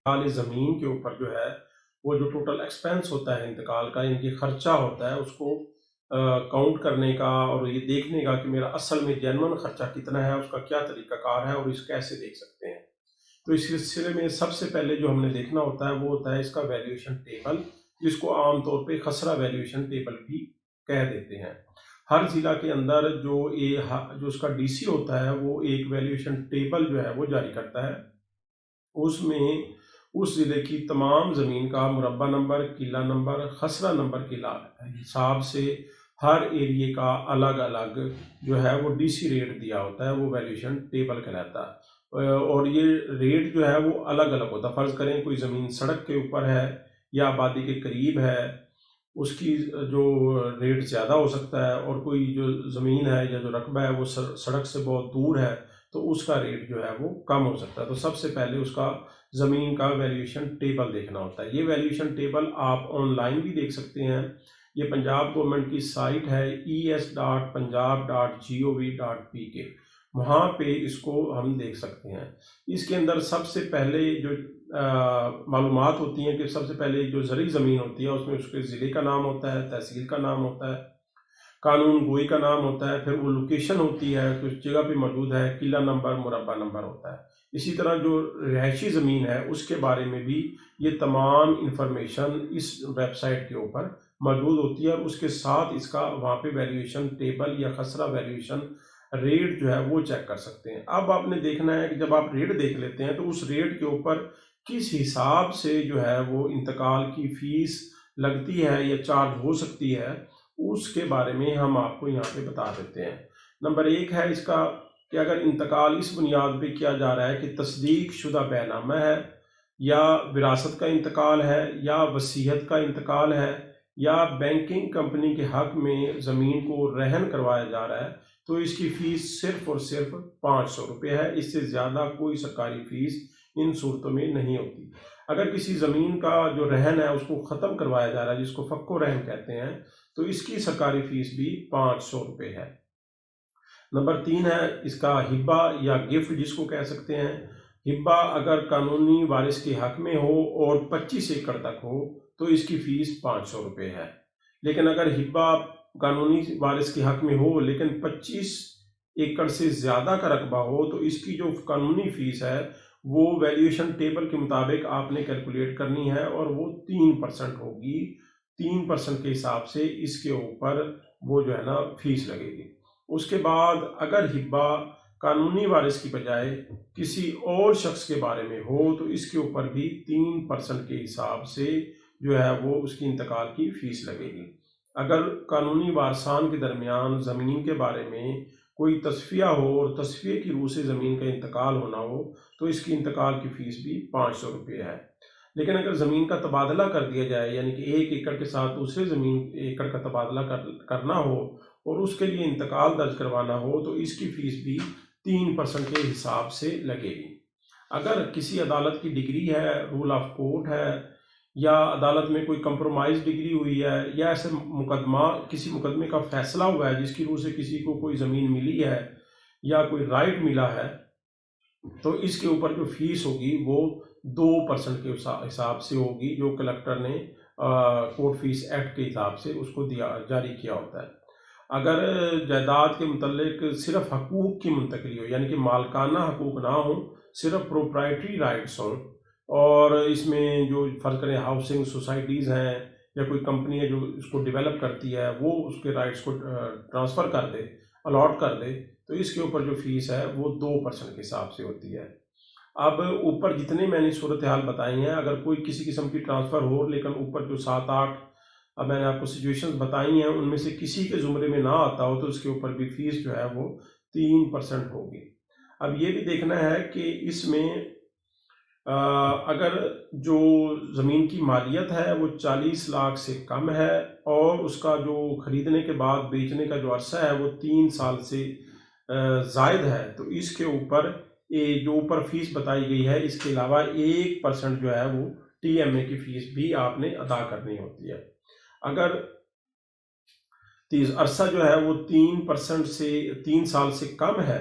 انتقال زمین کے اوپر جو ہے وہ جو ٹوٹل ایکسپینس ہوتا ہے انتقال کا، ان کی خرچہ ہوتا ہے، اس کو کاؤنٹ کرنے کا اور یہ دیکھنے کا کہ میرا اصل میں جینون خرچہ کتنا ہے، اس کا کیا طریقہ کار ہے اور اس کیسے دیکھ سکتے ہیں۔ تو اس سلسلے میں سب سے پہلے جو ہم نے دیکھنا ہوتا ہے وہ ہوتا ہے اس کا ویلیویشن ٹیبل، جس کو عام طور پہ خسرہ ویلیویشن ٹیبل بھی کہہ دیتے ہیں۔ ہر ضلع کے اندر جو اس کا ڈی سی ہوتا ہے وہ ایک ویلیویشن ٹیبل جو ہے وہ جاری کرتا ہے۔ اس میں اس ضلع کی تمام زمین کا مربع نمبر، قلعہ نمبر، خسرہ نمبر کے حساب سے ہر ایریے کا الگ الگ جو ہے وہ ڈی سی ریٹ دیا ہوتا ہے، وہ ویلیویشن ٹیبل کہلاتا ہے۔ اور یہ ریٹ جو ہے وہ الگ الگ ہوتا ہے۔ فرض کریں کوئی زمین سڑک کے اوپر ہے یا آبادی کے قریب ہے، اس کی جو ریٹ زیادہ ہو سکتا ہے، اور کوئی جو زمین ہے یا جو رقبہ ہے وہ سڑک سے بہت دور ہے تو اس کا ریٹ جو ہے وہ کم ہو سکتا ہے۔ تو سب سے پہلے اس کا زمین کا ویلیویشن ٹیبل دیکھنا ہوتا ہے۔ یہ ویلیویشن ٹیبل آپ آن لائن بھی دیکھ سکتے ہیں۔ یہ پنجاب گورنمنٹ کی سائٹ ہے es.punjab.gov.pk، وہاں پہ اس کو ہم دیکھ سکتے ہیں۔ اس کے اندر سب سے پہلے جو معلومات ہوتی ہیں کہ سب سے پہلے جو زرعی زمین ہوتی ہے اس میں اس کے ضلع کا نام ہوتا ہے، تحصیل کا نام ہوتا ہے، قانون گوئی کا نام ہوتا ہے، پھر وہ لوکیشن ہوتی ہے کہ اس جگہ پہ موجود ہے، قلعہ نمبر، مربع نمبر ہوتا ہے۔ اسی طرح جو رہائشی زمین ہے اس کے بارے میں بھی یہ تمام انفارمیشن اس ویب سائٹ کے اوپر موجود ہوتی ہے، اور اس کے ساتھ اس کا وہاں پہ ویلیویشن ٹیبل یا خسرہ ویلیویشن ریٹ جو ہے وہ چیک کر سکتے ہیں۔ اب آپ نے دیکھنا ہے کہ جب آپ ریٹ دیکھ لیتے ہیں تو اس ریٹ کے اوپر کس حساب سے جو ہے وہ انتقال کی فیس لگتی ہے یا چارج ہو سکتی ہے، اس کے بارے میں ہم آپ کو یہاں پہ بتا دیتے ہیں۔ نمبر ایک ہے اس کا کہ اگر انتقال اس بنیاد پہ کیا جا رہا ہے کہ تصدیق شدہ بیع نامہ ہے، یا وراثت کا انتقال ہے، یا وصیت کا انتقال ہے، یا بینکنگ کمپنی کے حق میں زمین کو رہن کروایا جا رہا ہے، تو اس کی فیس صرف اور صرف 500 روپے ہے۔ اس سے زیادہ کوئی سرکاری فیس ان صورتوں میں نہیں ہوتی۔ اگر کسی زمین کا جو رہن ہے اس کو ختم کروایا جا رہا ہے، جس کو فک و رہن کہتے ہیں، تو اس کی سرکاری فیس بھی 500 روپے ہے۔ نمبر 3 ہے اس کا ہبہ یا گفٹ جس کو کہہ سکتے ہیں۔ ہبہ اگر قانونی وارث کے حق میں ہو اور 25 ایکڑ تک ہو تو اس کی فیس 500 روپے ہے۔ لیکن اگر ہبہ قانونی وارث کے حق میں ہو لیکن 25 ایکڑ سے زیادہ کا رقبہ ہو تو اس کی جو قانونی فیس ہے وہ ویلیویشن ٹیبل کے مطابق آپ نے کیلکولیٹ کرنی ہے، اور وہ 3% ہوگی۔ 3% کے حساب سے اس کے اوپر وہ جو ہے نا فیس لگے گی۔ اس کے بعد اگر ہبہ قانونی وارث کی بجائے کسی اور شخص کے بارے میں ہو تو اس کے اوپر بھی 3% کے حساب سے جو ہے وہ اس کی انتقال کی فیس لگے گی۔ اگر قانونی وارثان کے درمیان زمین کے بارے میں کوئی تصفیہ ہو اور تصفیے کی روح سے زمین کا انتقال ہونا ہو تو اس کی انتقال کی فیس بھی 500 روپے ہے۔ لیکن اگر زمین کا تبادلہ کر دیا جائے، یعنی کہ 1 ایکڑ کے ساتھ دوسرے زمین ایکڑ کا تبادلہ کرنا ہو اور اس کے لیے انتقال درج کروانا ہو تو اس کی فیس بھی 3% کے حساب سے لگے گی۔ اگر کسی عدالت کی ڈگری ہے، رول آف کورٹ ہے، یا عدالت میں کوئی کمپرومائز ڈگری ہوئی ہے، یا ایسے کسی مقدمے کا فیصلہ ہوا ہے جس کی روح سے کسی کو کوئی زمین ملی ہے یا کوئی رائٹ ملا ہے، تو اس کے اوپر جو فیس ہوگی وہ 2% کے حساب سے ہوگی، جو کلکٹر نے کورٹ فیس ایکٹ کے حساب سے اس کو جاری کیا ہوتا ہے۔ اگر جائیداد کے متعلق صرف حقوق کی منتقلی ہو، یعنی کہ مالکانہ حقوق نہ ہوں، صرف پروپرائٹری رائٹس ہوں، اور اس میں جو فرض کریں ہاؤسنگ سوسائٹیز ہیں یا کوئی کمپنی ہے جو اس کو ڈیولپ کرتی ہے وہ اس کے رائٹس کو ٹرانسفر کر دے، الاٹ کر دے، تو اس کے اوپر جو فیس ہے وہ 2% کے حساب سے ہوتی ہے۔ اب اوپر جتنے میں نے صورتحال بتائی ہیں، اگر کوئی کسی قسم کی ٹرانسفر ہو لیکن اوپر جو 7-8 اب میں نے آپ کو سچویشنز بتائی ہیں ان میں سے کسی کے زمرے میں نہ آتا ہو تو اس کے اوپر بھی فیس جو ہے وہ 3% ہوگی۔ اب یہ بھی دیکھنا ہے کہ اس میں اگر جو زمین کی مالیت ہے وہ 40 لاکھ سے کم ہے اور اس کا جو خریدنے کے بعد بیچنے کا جو عرصہ ہے وہ 3 سال سے زائد ہے، تو اس کے اوپر جو اوپر فیس بتائی گئی ہے اس کے علاوہ 1% جو ہے وہ TMA کی فیس بھی آپ نے ادا کرنی ہوتی ہے۔ اگر عرصہ جو ہے وہ 3% سے 3 سال سے کم ہے